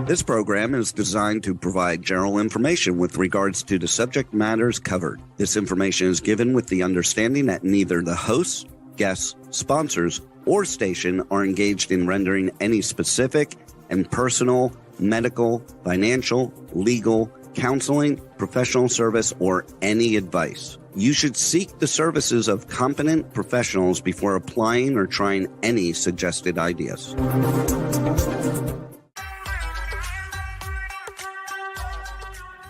This program is designed to provide general information with regards to the subject matters covered. This information is given with the understanding that neither the hosts, guests, sponsors, or station are engaged in rendering any specific and personal, medical, financial, legal, counseling, professional service, or any advice. You should seek the services of competent professionals before applying or trying any suggested ideas.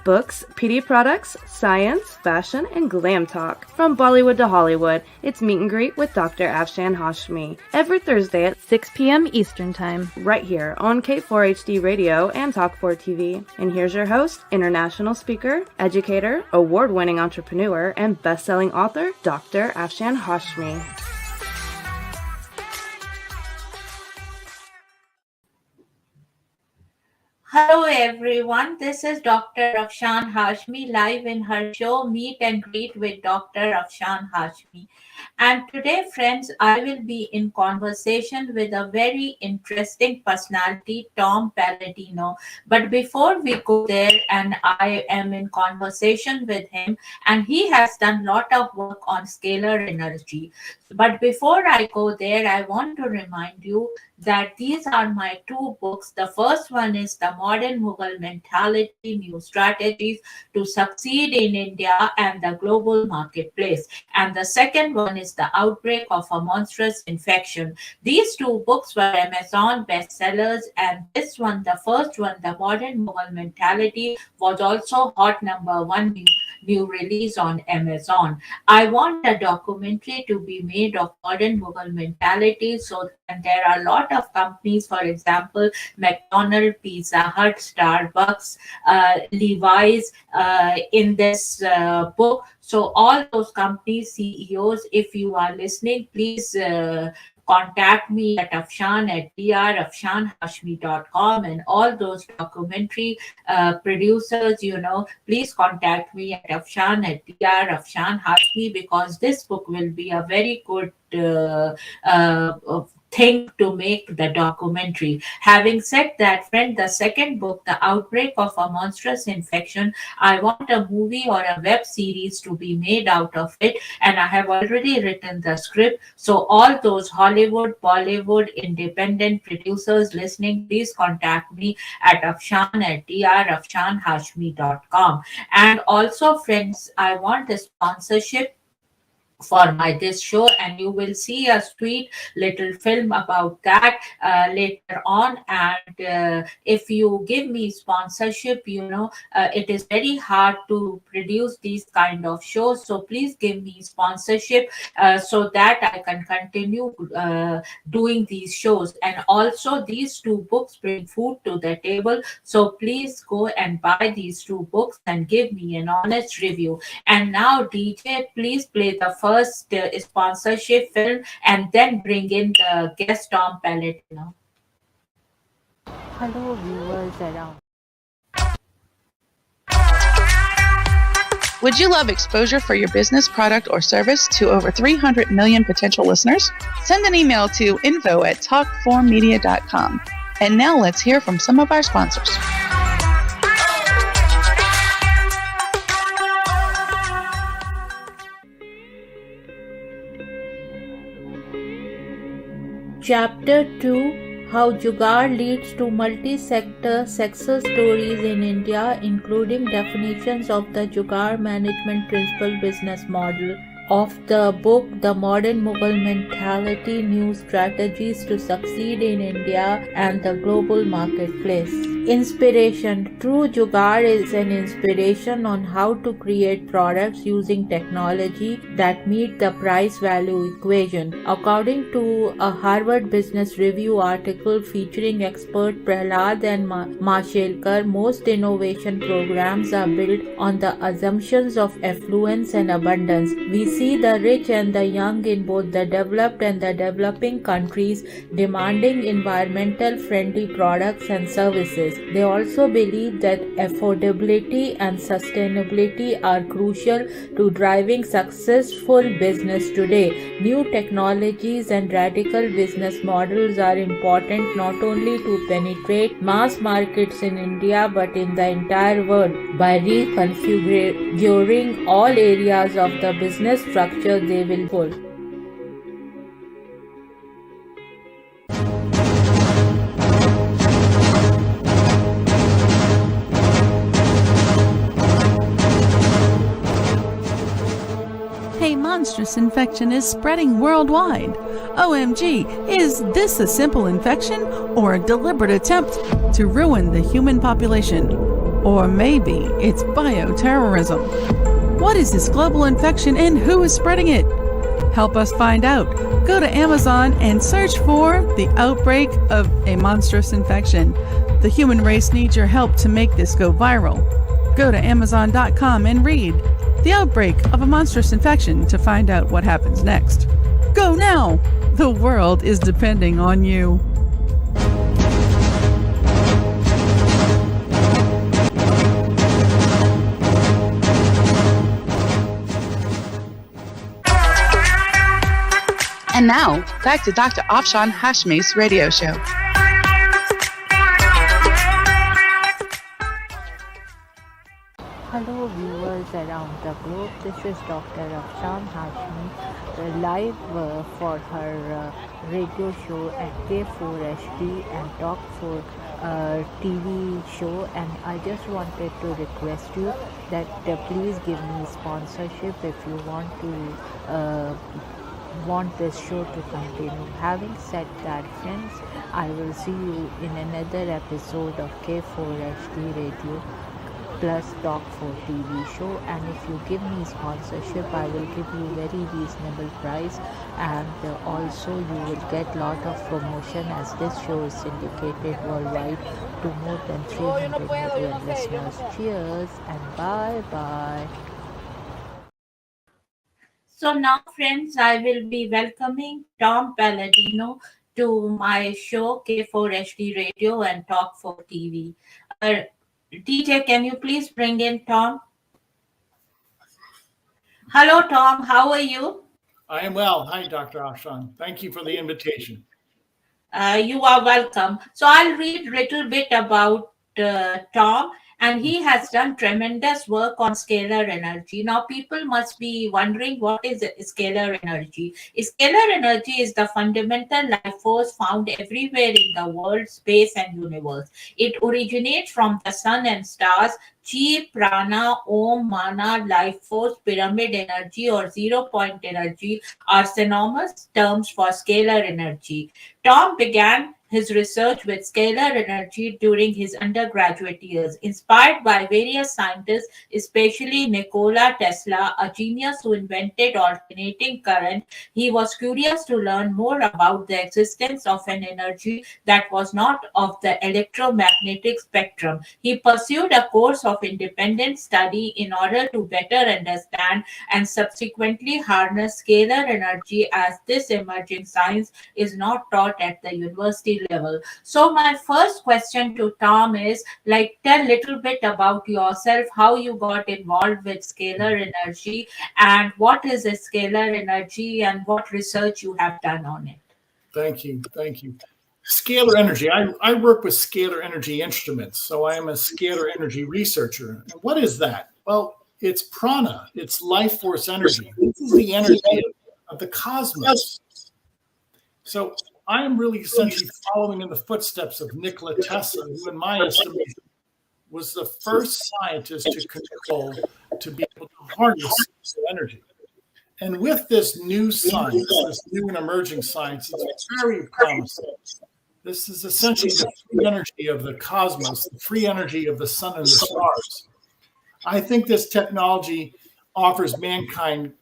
Books, PD products, science, fashion, and glam talk. From Bollywood to Hollywood, it's Meet and Greet with Dr. Afshan Hashmi. Every Thursday at 6 p.m. Eastern Time. Right here on K4HD Radio and Talk4 TV. And here's your host, international speaker, educator, award-winning entrepreneur, and best-selling author, Dr. Afshan Hashmi. Hello everyone, this is Dr. Afshan Hashmi live in her show Meet and Greet with Dr. Afshan Hashmi. And today, friends, I will be in conversation with a very interesting personality, Tom Paladino. But before we go there, and I am in conversation with him, and he has done a lot of work on scalar energy. But before I go there, I want to remind you that these are my two books. The first one is The Modern Mughal Mentality, New Strategies to Succeed in India and the Global Marketplace. And the second one is The Outbreak of a Monstrous Infection. These two books were Amazon bestsellers, and this one, the first one, The Modern Mughal Mentality, was also hot #1 new release on Amazon. I want a documentary to be made of modern Mughal mentality. So, and there are a lot of companies, for example, McDonald's, Pizza Hut, Starbucks, Levi's, in this book. So all those companies, CEOs, if you are listening, please contact me at afshan@drafshanhashmi.com, and all those documentary producers, please contact me at afshan@drafshanhashmi, because this book will be a very good thing to make the documentary. Having said that, friend, the second book, The Outbreak of a Monstrous Infection, I want a movie or a web series to be made out of it, and I have already written the script. So all those Hollywood, Bollywood, independent producers listening, please contact me at afshan@drafshanhashmi.com. And also, friends, I want a sponsorship for this show, and you will see a sweet little film about that later on. And if you give me sponsorship, it is very hard to produce these kind of shows, so please give me sponsorship so that I can continue doing these shows. And also, these two books bring food to the table, so please go and buy these two books and give me an honest review. And now, DJ, please play the first sponsorship film, and then bring in the guest, Tom Paladino. Hello viewers around. Would you love exposure for your business, product, or service to over 300 million potential listeners? Send an email to info@talk4media.com. And now let's hear from some of our sponsors. Chapter 2: How Jugaad leads to multi-sector success stories in India, including definitions of the Jugaad management principle business model. Of the book The Modern Mughal Mentality, New Strategies to Succeed in India and the Global Marketplace. Inspiration. True Jugaad is an inspiration on how to create products using technology that meet the price-value equation. According to a Harvard Business Review article featuring expert Prahlad and Mashelkar, most innovation programs are built on the assumptions of affluence and abundance. We see the rich and the young in both the developed and the developing countries demanding environmental friendly products and services. They also believe that affordability and sustainability are crucial to driving successful business today. New technologies and radical business models are important not only to penetrate mass markets in India but in the entire world. By reconfiguring all areas of the business structure, they will pull. A monstrous infection is spreading worldwide. OMG, is this a simple infection or a deliberate attempt to ruin the human population? Or maybe it's bioterrorism. What is this global infection and who is spreading it? Help us find out. Go to Amazon and search for The Outbreak of a Monstrous Infection. The human race needs your help to make this go viral. Go to Amazon.com and read The Outbreak of a Monstrous Infection to find out what happens next. Go now! The world is depending on you. And now, back to Dr. Afshan Hashmi's radio show. Hello viewers around the globe, this is Dr. Afshan Hashmi live for her radio show at K4HD and Talk 4 TV show, and I just wanted to request you that please give me sponsorship if you want this show to continue. Having said that, friends, I will see you in another episode of K4HD Radio plus Talk 4 TV show, and if you give me sponsorship, I will give you very reasonable price, and also you will get lot of promotion as this show is syndicated worldwide to more than 300 million listeners. Cheers and bye bye. So now, friends, I will be welcoming Tom Paladino to my show K4HD Radio and Talk 4 TV. DJ, can you please bring in Tom? Hello, Tom. How are you? I am well. Hi, Dr. Afshan. Thank you for the invitation. You are welcome. So I'll read a little bit about Tom, and he has done tremendous work on scalar energy. Now, people must be wondering, what is scalar energy? Scalar energy is the fundamental life force found everywhere in the world, space, and universe. It originates from the sun and stars. Chi, prana, om, mana, life force, pyramid energy, or 0 point energy are synonymous terms for scalar energy. Tom began his research with scalar energy during his undergraduate years. Inspired by various scientists, especially Nikola Tesla, a genius who invented alternating current, he was curious to learn more about the existence of an energy that was not of the electromagnetic spectrum. He pursued a course of independent study in order to better understand and subsequently harness scalar energy, as this emerging science is not taught at the university level. So my first question to Tom is, tell a little bit about yourself, how you got involved with scalar energy, and what is a scalar energy, and what research you have done on it. Thank you. Scalar energy. I work with scalar energy instruments, so I am a scalar energy researcher. And what is that? Well, it's prana. It's life force energy. This is the energy of the cosmos. So I am really essentially following in the footsteps of Nikola Tesla, who in my estimation was the first scientist to be able to harness energy. And with this new science, this new and emerging science, it's very promising. This is essentially the free energy of the cosmos, the free energy of the sun and the stars. I think this technology offers mankind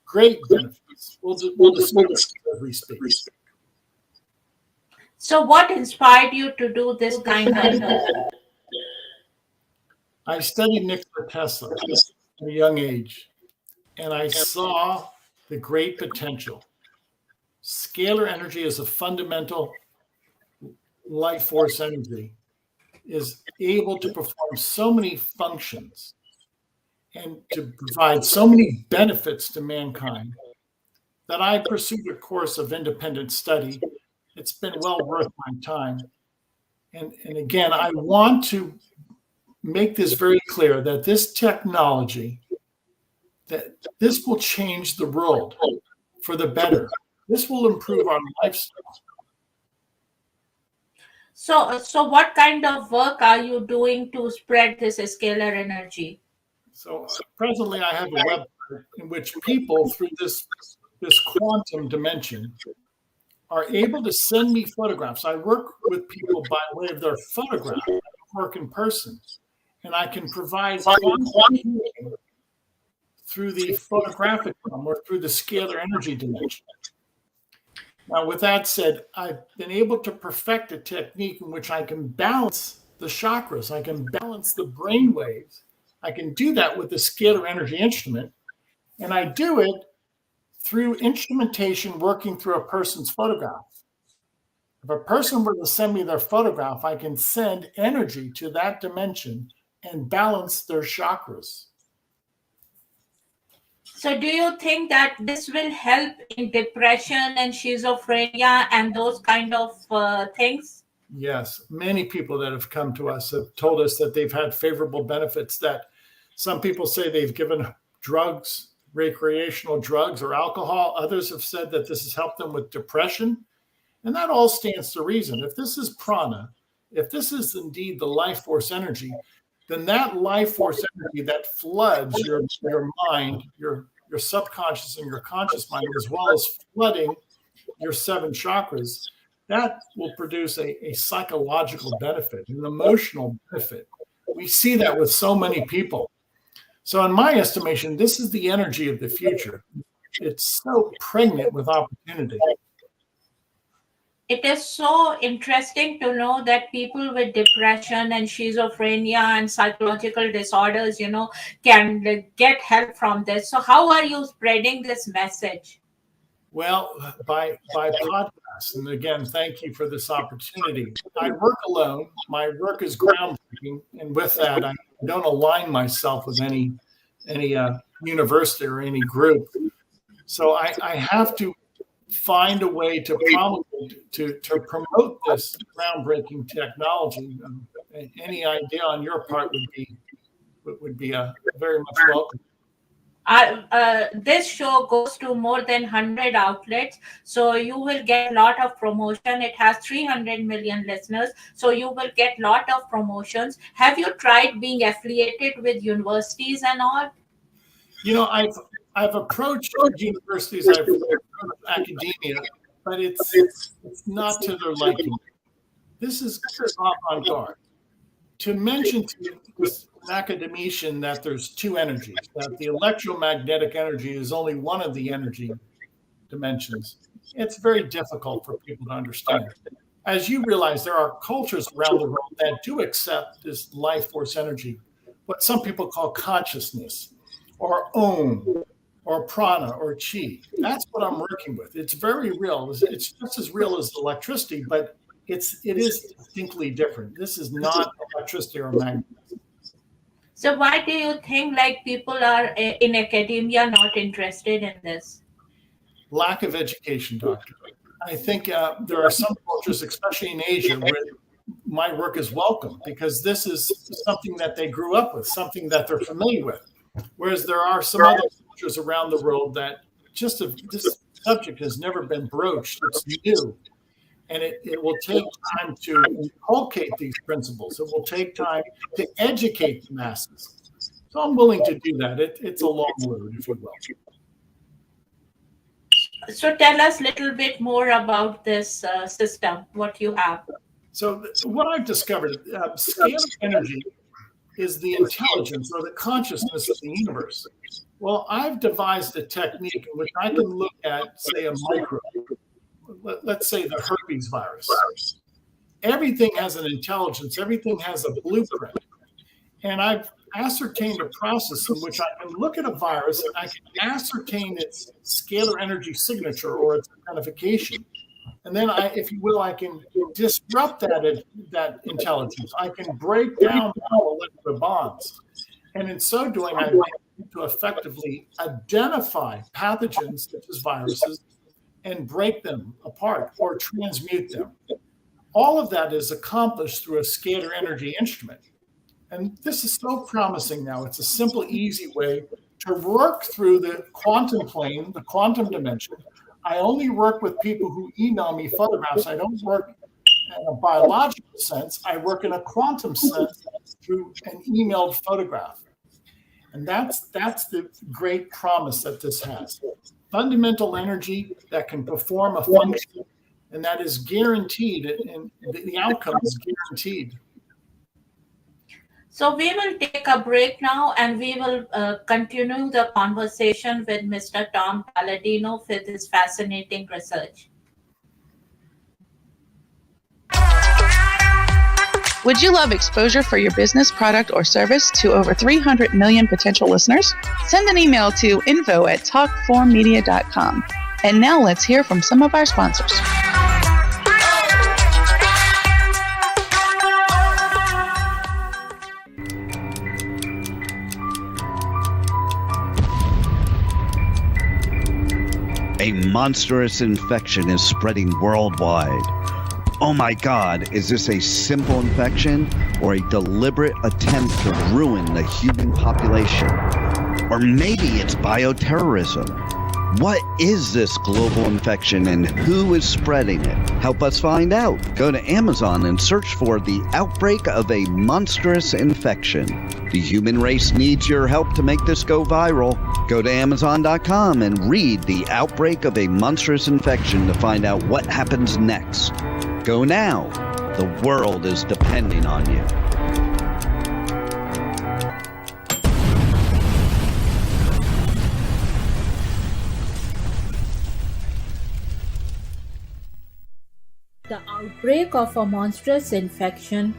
great benefits. We'll discuss this as we speak. So what inspired you to do this kind of... I studied Nikola Tesla at a young age, and I saw the great potential. Scalar energy is a fundamental life force energy, is able to perform so many functions and to provide so many benefits to mankind that I pursued a course of independent study. It's been well worth my time. And again, I want to make this very clear that this technology, that this will change the world for the better. This will improve our lifestyle. So what kind of work are you doing to spread this scalar energy? So presently I have a website in which people through this quantum dimension are able to send me photographs. I work with people by way of their photograph. I work in person. And I can provide quantum through the photographic realm or through the scalar energy dimension. Now, with that said, I've been able to perfect a technique in which I can balance the chakras. I can balance the brain waves. I can do that with the scalar energy instrument. And I do it through instrumentation working through a person's photograph. If a person were to send me their photograph, I can send energy to that dimension and balance their chakras. So do you think that this will help in depression and schizophrenia and those kind of things? Yes, many people that have come to us have told us that they've had favorable benefits, that some people say they've given drugs, recreational drugs or alcohol. Others have said that this has helped them with depression. And that all stands to reason. If this is prana, if this is indeed the life force energy, then that life force energy that floods your mind, your subconscious and your conscious mind, as well as flooding your 7 chakras, that will produce a psychological benefit, an emotional benefit. We see that with so many people. So in my estimation, this is the energy of the future. It's so pregnant with opportunity. It is so interesting to know that people with depression and schizophrenia and psychological disorders, can get help from this. So how are you spreading this message? Well, by podcast. And again, thank you for this opportunity. I work alone. My work is groundbreaking. And with that, I don't align myself with any university or any group. So I have to find a way to promulgate, to promote this groundbreaking technology. Any idea on your part would be very much welcome. This show goes to more than 100 outlets, so you will get a lot of promotion. It has 300 million listeners, so you will get a lot of promotions. Have you tried being affiliated with universities and all? I've approached universities, I've approached academia, but it's not to their liking. This is avant-garde. To mention to this academician that there's 2 energies, that the electromagnetic energy is only one of the energy dimensions, it's very difficult for people to understand. As you realize, there are cultures around the world that do accept this life force energy, what some people call consciousness, or Om, or prana, or chi. That's what I'm working with. It's very real. It's just as real as electricity, but it is distinctly different. This is not electricity or magnetism. So why do you think people are in academia not interested in this? Lack of education, doctor. I think there are some cultures, especially in Asia, where my work is welcome because this is something that they grew up with, something that they're familiar with. Whereas there are some other cultures around the world that this subject has never been broached. It's new. And it will take time to inculcate these principles. It will take time to educate the masses. So I'm willing to do that. It's a long road, if you will. So tell us a little bit more about this system, what you have. So what I've discovered, scalar energy is the intelligence or the consciousness of the universe. Well, I've devised a technique in which I can look at, say, a microbe. Let's say the herpes virus. Everything has an intelligence. Everything has a blueprint. And I've ascertained a process in which I can look at a virus, I can ascertain its scalar energy signature or its identification. And then if you will, I can disrupt that intelligence. I can break down molecular bonds. And in so doing, I'm able to effectively identify pathogens such as viruses and break them apart or transmute them. All of that is accomplished through a scalar energy instrument. And this is so promising now. It's a simple, easy way to work through the quantum plane, the quantum dimension. I only work with people who email me photographs. I don't work in a biological sense. I work in a quantum sense through an emailed photograph. And that's the great promise that this has. Fundamental energy that can perform a function, and that is guaranteed, and the outcome is guaranteed. So we will take a break now, and we will continue the conversation with Mr. Tom Paladino with his fascinating research. Would you love exposure for your business, product, or service to over 300 million potential listeners? Send an email to info@talkformedia.com. And now let's hear from some of our sponsors. A monstrous infection is spreading worldwide. Oh my God, is this a simple infection or a deliberate attempt to ruin the human population? Or maybe it's bioterrorism. What is this global infection and who is spreading it? Help us find out. Go to Amazon and search for the outbreak of a monstrous infection. The human race needs your help to make this go viral. Go to Amazon.com and read The Outbreak of a Monstrous Infection to find out what happens next. Go now. The world is depending on you. The Outbreak of a Monstrous Infection,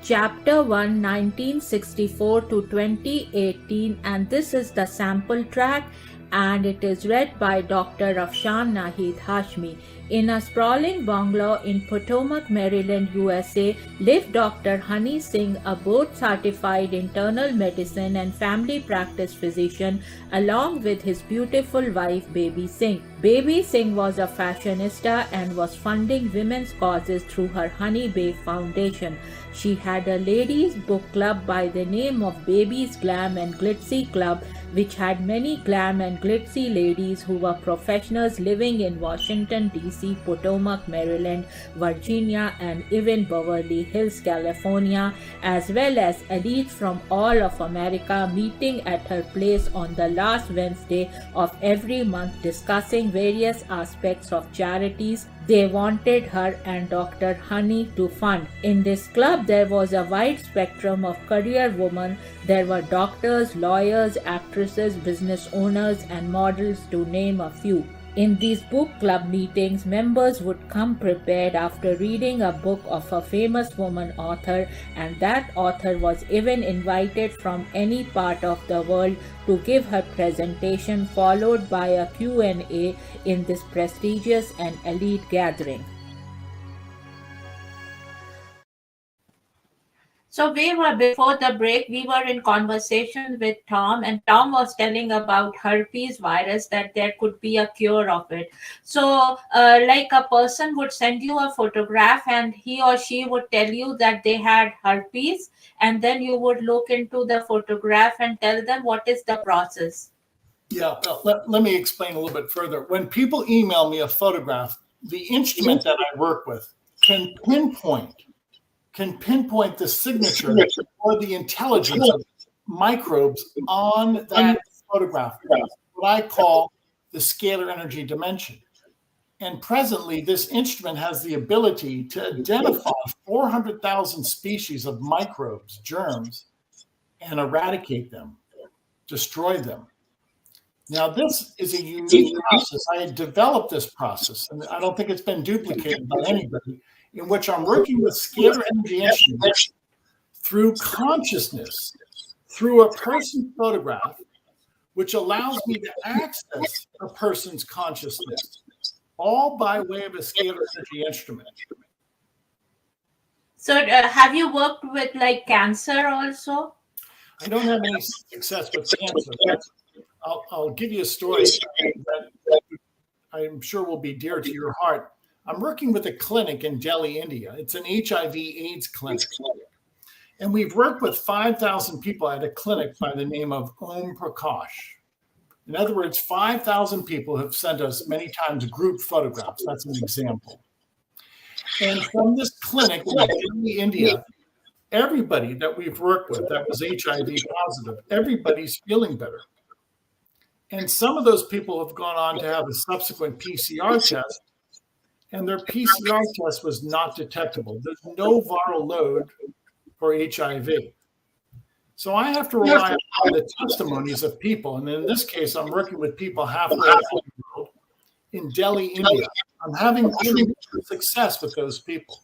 Chapter 1, 1964 to 2018, and this is the sample track, and it is read by Dr. Afshan Nahid Hashmi. In a sprawling bungalow in Potomac, Maryland, USA, lived Dr. Honey Singh, a board-certified internal medicine and family practice physician, along with his beautiful wife, Baby Singh. Baby Singh was a fashionista and was funding women's causes through her Honey Bay Foundation. She had a ladies' book club by the name of Baby's Glam and Glitzy Club, which had many glam and glitzy ladies who were professionals living in Washington, D.C., Potomac, Maryland, Virginia, and even Beverly Hills, California, as well as elites from all of America meeting at her place on the last Wednesday of every month, discussing various aspects of charities they wanted her and Dr. Honey to fund. In this club, there was a wide spectrum of career women. There were doctors, lawyers, actresses, business owners, and models, to name a few. In these book club meetings, members would come prepared after reading a book of a famous woman author, and that author was even invited from any part of the world to give her presentation, followed by a Q&A in this prestigious and elite gathering. So before the break, we were in conversation with Tom, and Tom was telling about herpes virus, that there could be a cure of it. So like a person would send you a photograph and he or she would tell you that they had herpes, and then you would look into the photograph and tell them what is the process. Yeah, let me explain a little bit further. When people email me a photograph, the instrument that I work with can pinpoint the signature or the intelligence of microbes on that photograph, what I call the scalar energy dimension. And presently, this instrument has the ability to identify 400,000 species of microbes, germs, and eradicate them, destroy them. Now, this is a unique process. I had developed this process, and I don't think it's been duplicated by anybody, in which I'm working with scalar energy instruments through consciousness, through a person's photograph, which allows me to access a person's consciousness, all by way of a scalar energy instrument. So have you worked with like cancer also? I don't have any success with cancer. I'll give you a story that I'm sure will be dear to your heart. I'm working with a clinic in Delhi, India. It's an HIV/AIDS clinic. And we've worked with 5,000 people at a clinic by the name of Om Prakash. In other words, 5,000 people have sent us many times group photographs. That's an example. And from this clinic in Delhi, India, everybody that we've worked with that was HIV positive, everybody's feeling better. And some of those people have gone on to have a subsequent PCR test, and their PCR test was not detectable. There's no viral load for HIV. So I have to rely on the testimonies of people. And in this case, I'm working with people halfway around the world in Delhi, India. I'm having success with those people.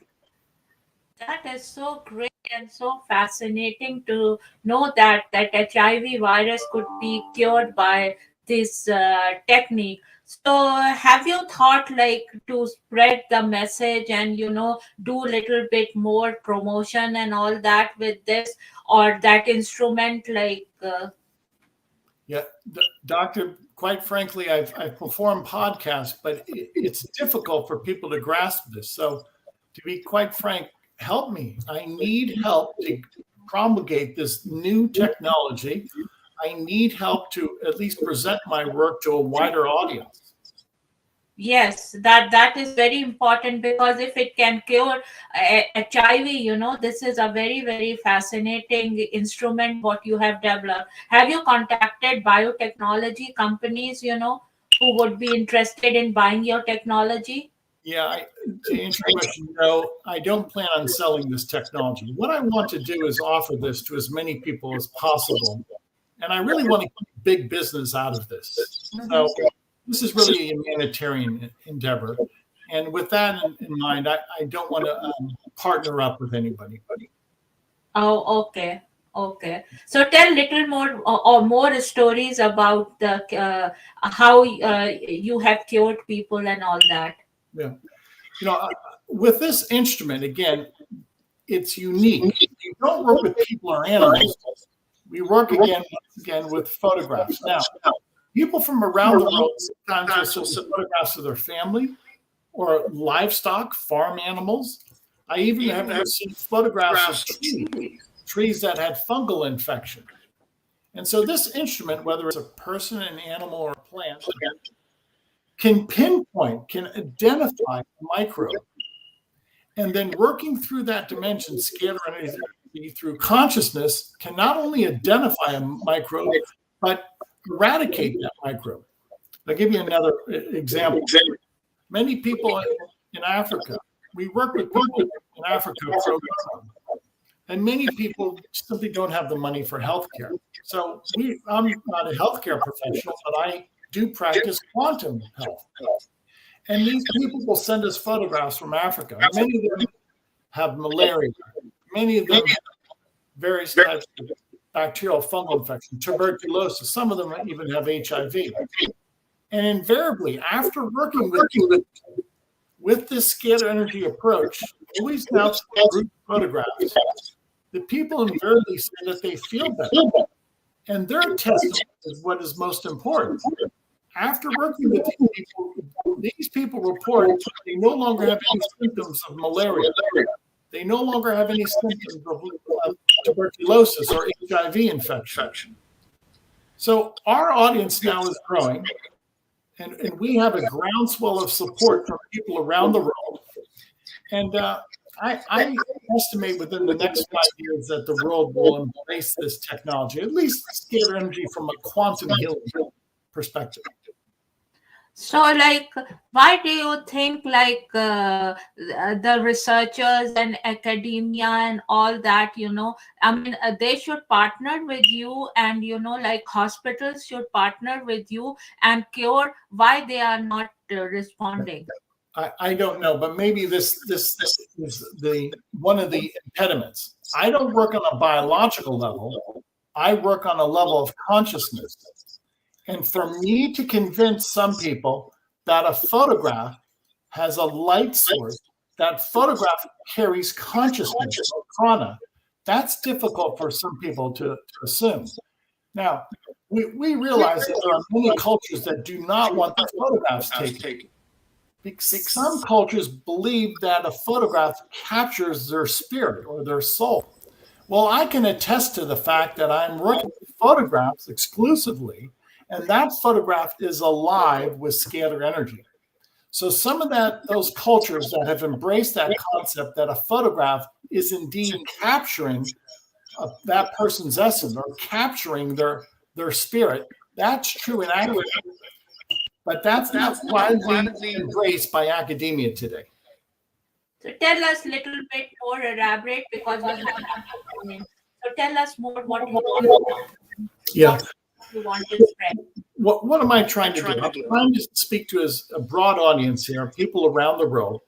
That is so great and so fascinating to know that HIV virus could be cured by this technique. So have you thought like to spread the message and, do a little bit more promotion and all that with this or that instrument like? Yeah, Doctor, quite frankly, I've performed podcasts, but it's difficult for people to grasp this. So to be quite frank, help me. I need help to promulgate this new technology. I need help to at least present my work to a wider audience. Yes, that is very important, because if it can cure HIV, this is a very, very fascinating instrument what you have developed. Have you contacted biotechnology companies, who would be interested in buying your technology? Yeah, to answer your question, no, I don't plan on selling this technology. What I want to do is offer this to as many people as possible. And I really want to get big business out of this. So this is really a humanitarian endeavor. And with that in mind, I don't want to partner up with anybody. Oh, okay. Okay. So tell little more or more stories about the how you have cured people and all that. Yeah. With this instrument, again, it's unique. You don't work with people or animals. We work again with photographs. Now, people from around the world sometimes will send photographs of their family or livestock, farm animals. I even have seen photographs of trees that had fungal infection. And so this instrument, whether it's a person, an animal, or a plant, can pinpoint, can identify a microbe. And then working through that dimension, scalar energy through consciousness, can not only identify a microbe, but eradicate that microbe. I'll give you another example. Many people in Africa, we work with people in Africa, and many people simply don't have the money for healthcare. So I'm not a healthcare professional, but I do practice quantum health. And these people will send us photographs from Africa. Many of them have malaria. Many of them have various types of bacterial fungal infection, tuberculosis. Some of them even have HIV. And invariably, after working with this scalar energy approach, always now group photographs, the people invariably say that they feel better. And their testimony is what is most important. After working with these people report they no longer have any symptoms of malaria. They no longer have any symptoms of tuberculosis or HIV infection. So our audience now is growing, and we have a groundswell of support from people around the world. And I estimate within the next 5 years that the world will embrace this technology, at least scalar energy from a quantum healing perspective. So, like, why do you think, like, the researchers and academia and all that, they should partner with you, and, like, hospitals should partner with you and cure? Why they are not responding? I don't know, but maybe this is one of the impediments. I don't work on a biological level. I work on a level of consciousness. And for me to convince some people that a photograph has a light source, that photograph carries consciousness or prana, that's difficult for some people to assume. Now, we realize that there are many cultures that do not want the photographs taken. Because some cultures believe that a photograph captures their spirit or their soul. Well, I can attest to the fact that I'm working with photographs exclusively, and that photograph is alive with scalar energy. So some of those cultures that have embraced that concept that a photograph is indeed capturing that person's essence or capturing their spirit, that's true and accurate. But that's not widely embraced by academia today. So tell us a little bit more, elaborate, because we have. So tell us more what you want to spread. What am I trying to do? I'm trying to speak to a broad audience here, people around the world.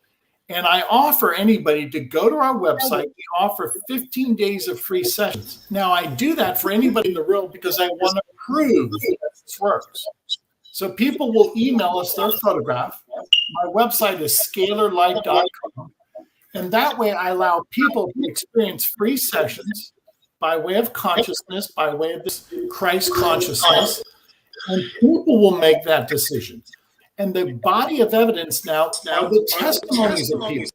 And I offer anybody to go to our website. We offer 15 days of free sessions. Now, I do that for anybody in the world because I want to prove that this works. So people will email us their photograph. My website is scalarlight.com. And that way I allow people to experience free sessions by way of consciousness, by way of this Christ consciousness. And people will make that decision. And the body of evidence now are the testimonies of people.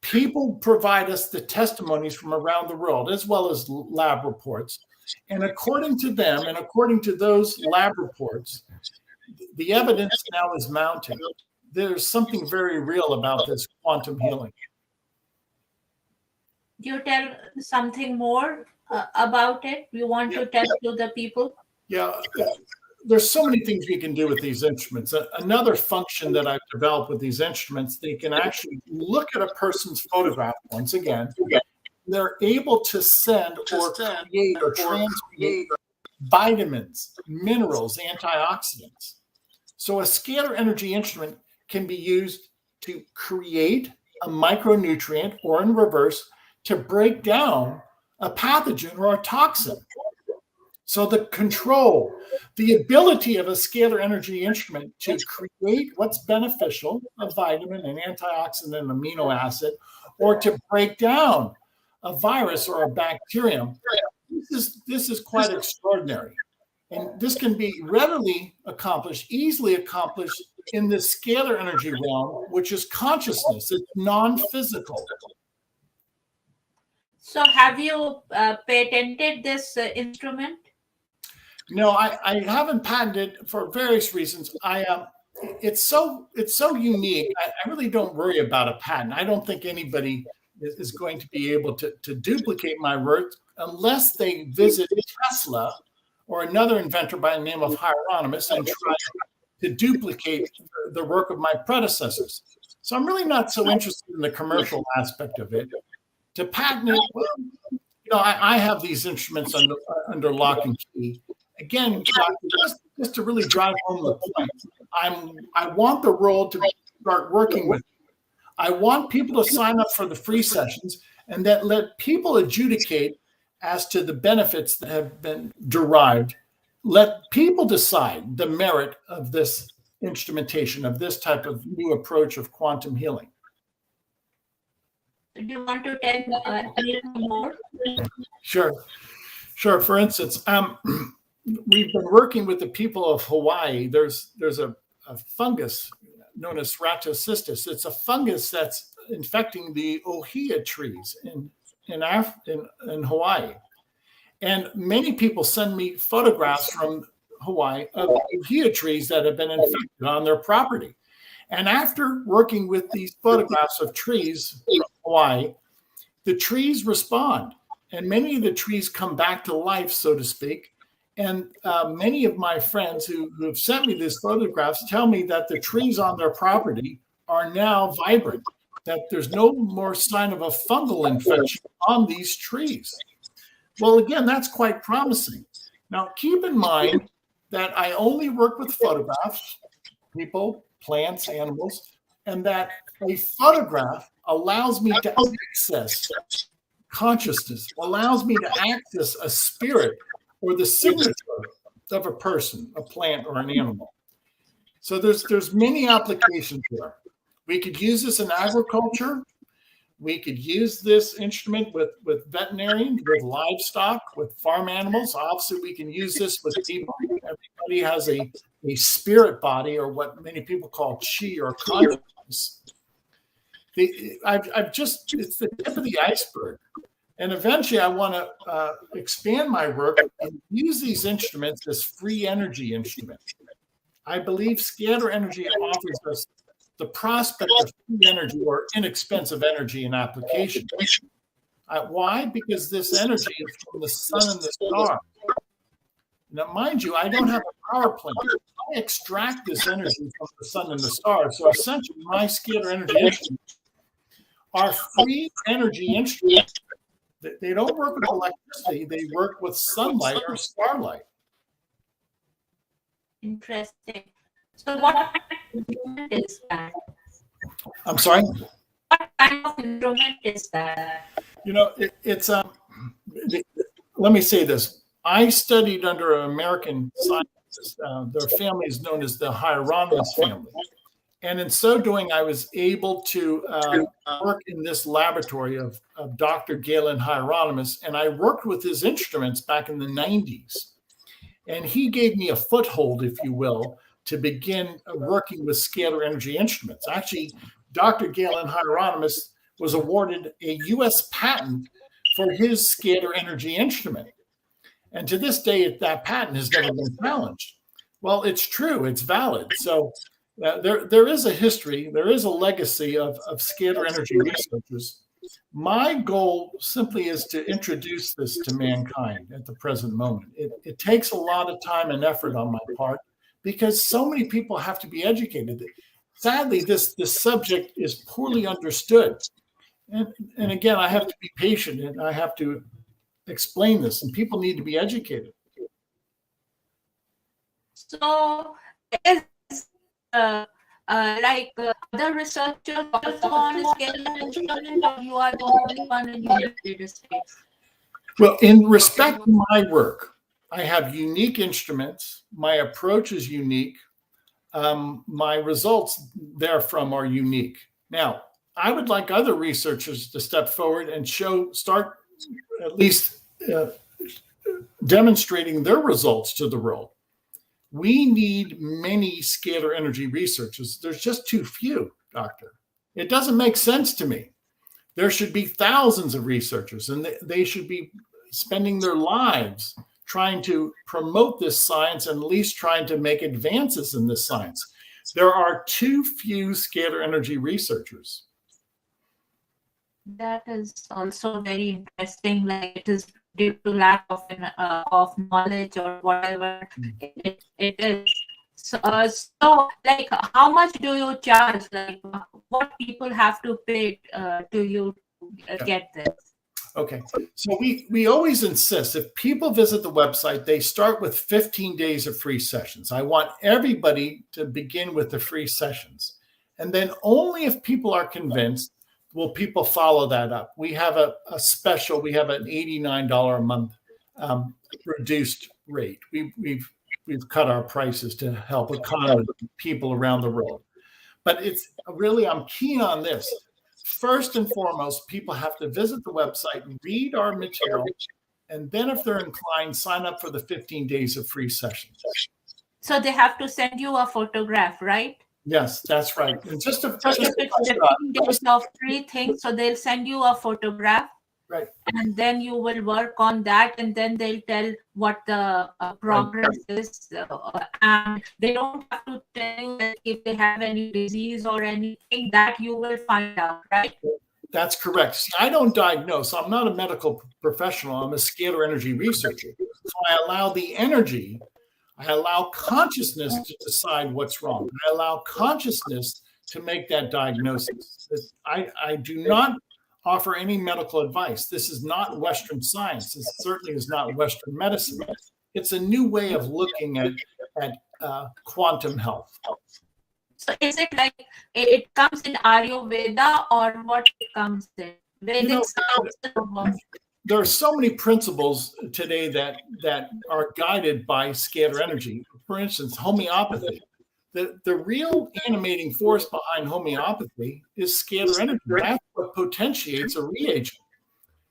People provide us the testimonies from around the world, as well as lab reports. And according to them, and according to those lab reports, the evidence now is mounting. There's something very real about this quantum healing. Do you tell something more about it? You want to tell to the people? Yeah, there's so many things we can do with these instruments. Another function that I've developed with these instruments, they can actually look at a person's photograph once again. They're able to send or create or transmute vitamins, minerals, antioxidants. So a scalar energy instrument can be used to create a micronutrient, or in reverse, to break down a pathogen or a toxin. So the control, the ability of a scalar energy instrument to create what's beneficial, a vitamin, an antioxidant, an amino acid, or to break down a virus or a bacterium, this is quite extraordinary. And this can be readily accomplished, easily accomplished in the scalar energy realm, which is consciousness. It's non-physical. So have you patented this instrument? No, I haven't patented for various reasons. It's so unique. I really don't worry about a patent. I don't think anybody is going to be able to duplicate my work unless they visit Tesla or another inventor by the name of Harmonic and try to duplicate the work of my predecessors. So I'm really not so interested in the commercial aspect of it. To patent it, well, I have these instruments under lock and key. Again, just to really drive home the point, I want the world to start working with me. I want people to sign up for the free sessions and that let people adjudicate as to the benefits that have been derived. Let people decide the merit of this instrumentation, of this type of new approach of quantum healing. Do you want to tell a little more? Sure. For instance, we've been working with the people of Hawaii. There's a fungus known as Ratocystis. It's a fungus that's infecting the ohia trees in Hawaii. And many people send me photographs from Hawaii of ohia trees that have been infected on their property. And after working with these photographs of trees from Hawaii, the trees respond. And many of the trees come back to life, so to speak. And many of my friends who have sent me these photographs tell me that the trees on their property are now vibrant, that there's no more sign of a fungal infection on these trees. Well, again, that's quite promising. Now, keep in mind that I only work with photographs, people, plants, animals, and that a photograph allows me to access consciousness, allows me to access a spirit or the signature of a person, a plant, or an animal. So there's many applications here. We could use this in agriculture. We could use this instrument with veterinarians, with livestock, with farm animals. Obviously, we can use this with people. Everybody has a spirit body, or what many people call chi or consciousness. It's the tip of the iceberg. And eventually, I want to expand my work and use these instruments as free energy instruments. I believe scalar energy offers us the prospect of free energy or inexpensive energy in application. Why? Because this energy is from the sun and the star. Now, mind you, I don't have a power plant. I extract this energy from the sun and the stars. So essentially, my scalar energy instruments are free energy instruments. They don't work with electricity. They work with sunlight or starlight. Interesting. So what kind of instrument is that? I'm sorry? What kind of instrument is that? You know, let me say this. I studied under an American scientist. Their family is known as the Hieronymus family. And in so doing, I was able to work in this laboratory of Dr. Galen Hieronymus, and I worked with his instruments back in the 90s. And he gave me a foothold, if you will, to begin working with scalar energy instruments. Actually, Dr. Galen Hieronymus was awarded a U.S. patent for his scalar energy instrument. And to this day, that patent has never been challenged. Well, it's true. It's valid. So there is a history, there is a legacy of scalar energy researchers. My goal simply is to introduce this to mankind at the present moment. It takes a lot of time and effort on my part because so many people have to be educated. Sadly, this subject is poorly understood. And again, I have to be patient and I have to explain this, and people need to be educated. So is other researchers also on scalar instrument, or you are the only one in the United States? Well, in respect to my work, I have unique instruments. My approach is unique. My results therefrom are unique. Now, I would like other researchers to step forward and start at least demonstrating their results to the world. We need many scalar energy researchers. There's just too few, Doctor. It doesn't make sense to me. There should be thousands of researchers, and they should be spending their lives trying to promote this science and at least trying to make advances in this science. There are too few scalar energy researchers. That is also very interesting. Like, it is due to lack of knowledge or whatever it is. So, like, how much do you charge? Like, what people have to pay to you get this? Okay, so we always insist if people visit the website, they start with 15 days of free sessions. I want everybody to begin with the free sessions. And then only if people are convinced will people follow that up. We have a special, we have an $89 a month reduced rate. We've cut our prices to help accommodate people around the world. But it's really, I'm keen on this. First and foremost, people have to visit the website and read our material. And then if they're inclined, sign up for the 15 days of free sessions. So they have to send you a photograph, right? Yes, that's right. And just if it's 15 days of free thing, so they'll send you a photograph. Right. And then you will work on that, and then they'll tell what the progress is. And they don't have to tell you that if they have any disease or anything, that you will find out, right? That's correct. See, I don't diagnose. I'm not a medical professional. I'm a scalar energy researcher. So I allow the energy, I allow consciousness to decide what's wrong. I allow consciousness to make that diagnosis. I do not offer any medical advice. This is not Western science. This certainly is not Western medicine. It's a new way of looking at quantum health. So is it like it comes in Ayurveda, or what it comes in? Vedic science. There are so many principles today that are guided by scalar energy. For instance, homeopathy. The real animating force behind homeopathy is scalar energy. That's what potentiates a reagent.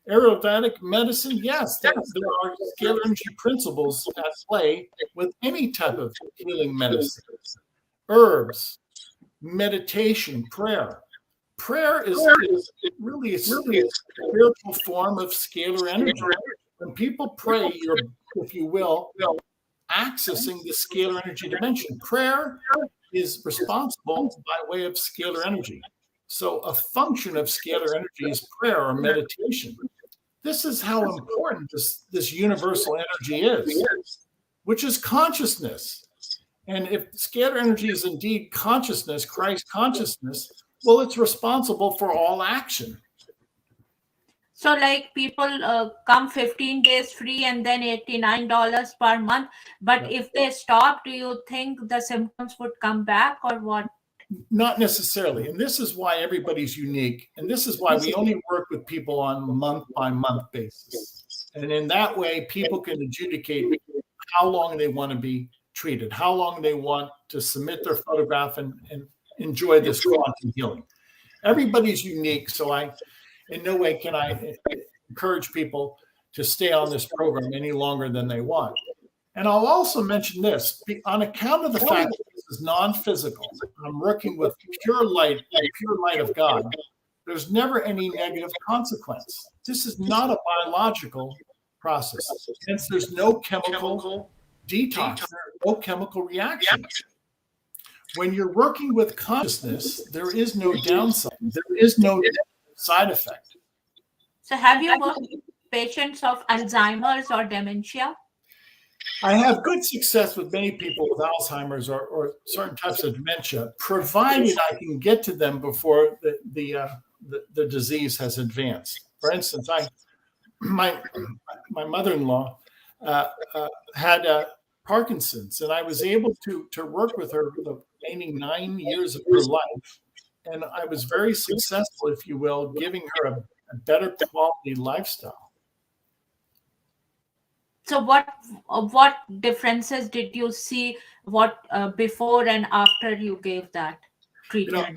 Ayurvedic medicine, yes, there are scalar energy principles at play with any type of healing medicine. Herbs, meditation, prayer. Prayer is really a spiritual form of scalar energy. When people pray, you're, if you will, accessing the scalar energy dimension. Prayer is responsible by way of scalar energy. So a function of scalar energy is prayer or meditation. This is how important this universal energy is, which is consciousness. And if scalar energy is indeed consciousness, Christ consciousness, well, it's responsible for all action. So like people come 15 days free and then $89 per month. But if they stop, do you think the symptoms would come back or what? Not necessarily. And this is why everybody's unique. And this is why we only work with people on a month-by-month basis. And in that way, people can adjudicate how long they want to be treated, how long they want to submit their photograph and enjoy this quantum healing. Everybody's unique. So in no way can I encourage people to stay on this program any longer than they want. And I'll also mention this, on account of the fact that this is non-physical, I'm working with pure light of God, there's never any negative consequence. This is not a biological process. Hence, there's no chemical detox, no chemical reaction. When you're working with consciousness, there is no downside. There is no side effect. So have you worked with patients of Alzheimer's or dementia? I have good success with many people with Alzheimer's or certain types of dementia, provided I can get to them before the disease has advanced. For instance, my mother-in-law had Parkinson's, and I was able to work with her for the remaining 9 years of her life. And I was very successful, if you will, giving her a better quality lifestyle. So what differences did you see before and after you gave that treatment?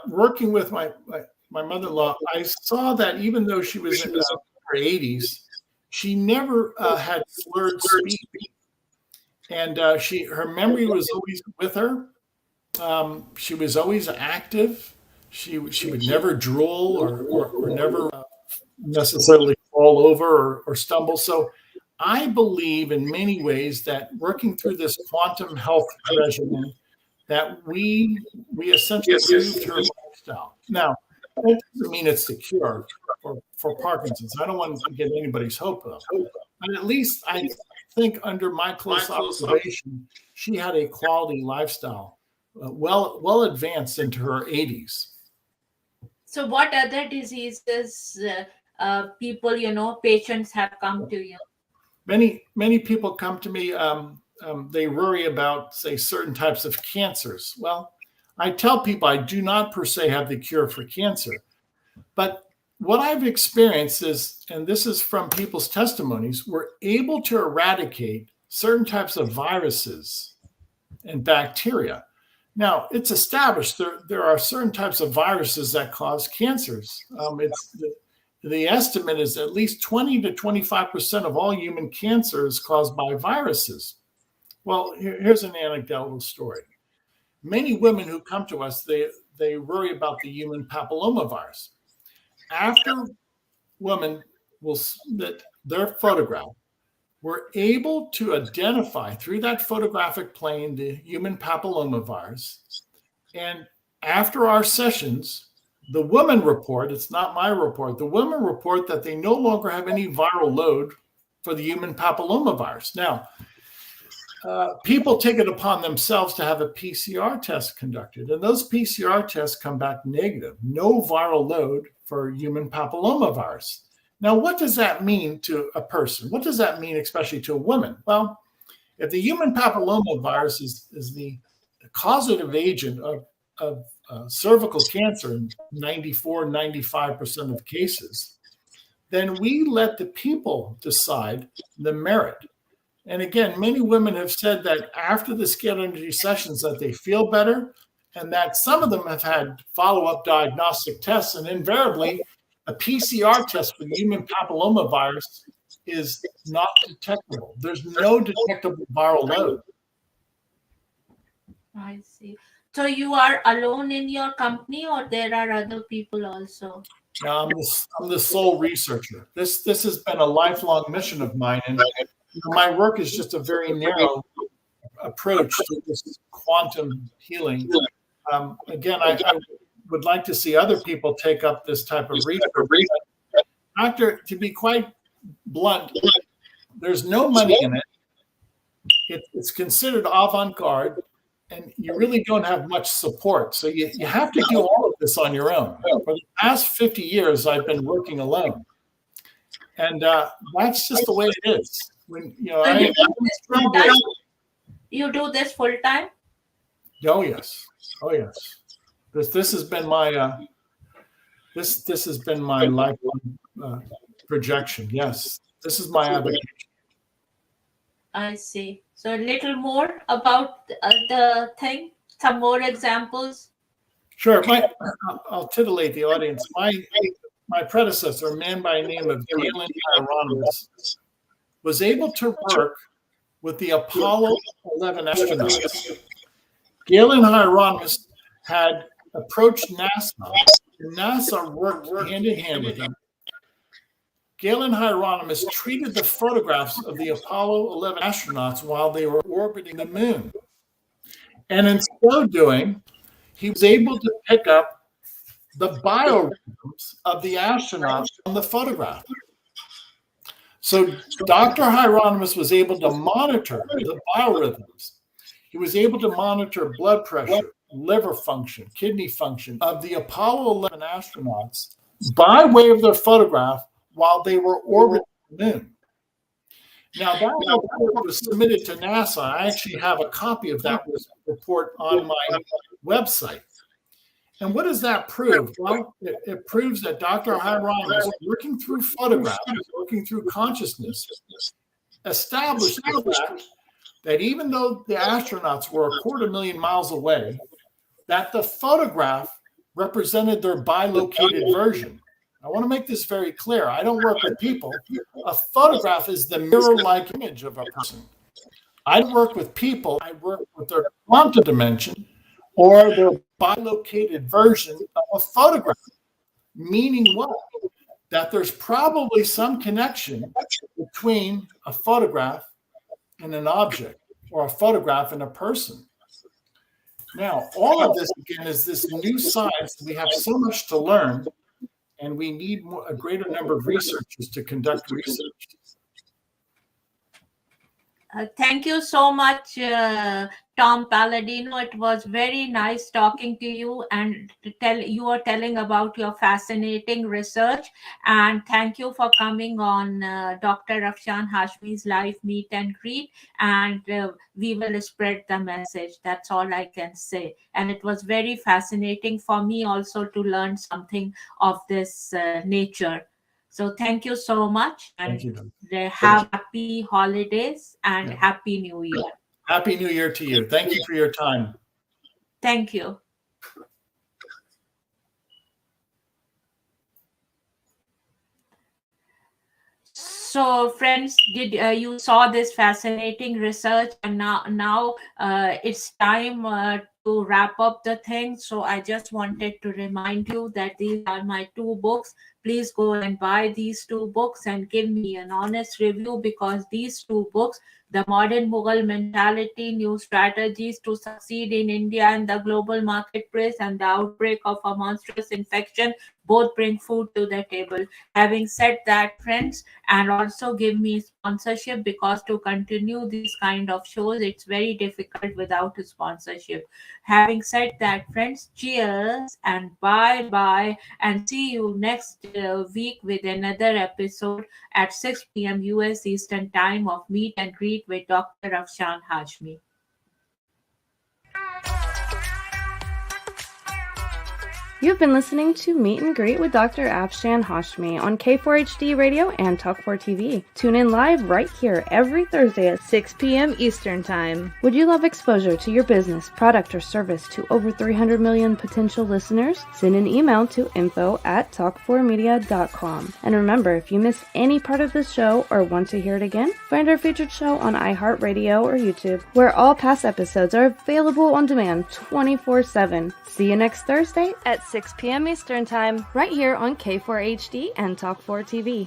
Working with my mother-in-law, I saw that even though she was in her 80s, she never had slurred speech. And her memory was always with her. She was always active. She would never drool or never necessarily fall over or stumble. So I believe in many ways that working through this quantum health regimen, that we essentially improved her lifestyle. Now, that doesn't mean it's the cure for Parkinson's. I don't want to get anybody's hope up. But at least I think under my close observation, she had a quality lifestyle, well advanced into her 80s. So what other diseases patients have come to you? Many people come to me. They worry about, say, certain types of cancers. Well, I tell people I do not per se have the cure for cancer. But what I've experienced is, and this is from people's testimonies, we're able to eradicate certain types of viruses and bacteria. Now, it's established there are certain types of viruses that cause cancers. The estimate is at least 20 to 25% of all human cancer is caused by viruses. Well, here's an anecdotal story. Many women who come to us, they worry about the human papillomavirus. After women will submit their photograph, we're able to identify through that photographic plane the human papillomavirus. And after our sessions, the women report, it's not my report, the women report that they no longer have any viral load for the human papillomavirus. Now, people take it upon themselves to have a PCR test conducted, and those PCR tests come back negative, no viral load for human papillomavirus. Now, what does that mean to a person? What does that mean, especially to a woman? Well, if the human papillomavirus is the causative agent cervical cancer in 94, 95% of cases, then we let the people decide the merit. And again, many women have said that after the scalar energy sessions that they feel better, and that some of them have had follow-up diagnostic tests, and invariably a PCR test for human papillomavirus is not detectable. There's no detectable viral load. I see. So you are alone in your company, or there are other people also? I'm the sole researcher. This has been a lifelong mission of mine, and my work is just a very narrow approach to this quantum healing. Again, I would like to see other people take up this type of research. Doctor, to be quite blunt, there's no money in it. It's considered avant-garde, and you really don't have much support. So you have to do all of this on your own. For the past 50 years, I've been working alone. And that's just the way it is. When you do this full time? Oh yes. This has been my this has been my lifelong projection. Yes, this is my avocation. I see. So a little more about the thing. Some more examples. Sure. I'll titillate the audience. My predecessor, a man by the name of Galen Hieronymus, was able to work with the Apollo 11 astronauts. Galen Hieronymus had approached NASA, and NASA worked hand in hand with him. Galen Hieronymus treated the photographs of the Apollo 11 astronauts while they were orbiting the moon. And in so doing, he was able to pick up the biorhythms of the astronauts on the photograph. So Dr. Hieronymus was able to monitor the biorhythms. He was able to monitor blood pressure, liver function, kidney function of the Apollo 11 astronauts by way of their photograph while they were orbiting the moon. Now, that report was submitted to NASA. I actually have a copy of that report on my website. And what does that prove? Well, it proves that Dr. Hieronymus, working through photographs, working through consciousness, established the fact that even though the astronauts were 250,000 miles away, that the photograph represented their bilocated version. I want to make this very clear. I don't work with people. A photograph is the mirror-like image of a person. I work with people. I work with their quantum dimension or their bilocated version of a photograph. Meaning what? That there's probably some connection between a photograph and an object, or a photograph and a person. Now, all of this, again, is this new science. We have so much to learn, and we need a greater number of researchers to conduct research. Thank you so much, Tom Paladino. It was very nice talking to you, and you are telling about your fascinating research. And thank you for coming on Dr. Afshan Hashmi's live meet and greet. And we will spread the message. That's all I can say. And it was very fascinating for me also to learn something of this nature. So thank you so much, and have happy holidays and Happy New Year. Happy New Year to you. Thank you for your time. Thank you. So friends, did you saw this fascinating research, and now it's time to wrap up the thing. So I just wanted to remind you that these are my 2 books. Please go and buy these 2 books and give me an honest review, because these 2 books, The Modern Mughal Mentality, New Strategies to Succeed in India and the Global Marketplace, and The Outbreak of a Monstrous Infection, both bring food to the table. Having said that, friends, and also give me sponsorship, because to continue these kind of shows, it's very difficult without a sponsorship. Having said that, friends, cheers and bye-bye, and see you next week with another episode at 6 p.m. US Eastern Time of Meet and Greet with Dr. Afshan Hashmi. You've been listening to Meet and Greet with Dr. Afshan Hashmi on K4HD Radio and Talk4 TV. Tune in live right here every Thursday at 6 p.m. Eastern Time. Would you love exposure to your business, product, or service to over 300 million potential listeners? Send an email to info@talk4media.com. And remember, if you missed any part of this show or want to hear it again, find our featured show on iHeartRadio or YouTube, where all past episodes are available on demand 24/7. See you next Thursday at 6 p.m. Eastern Time, right here on K4HD and Talk4 TV.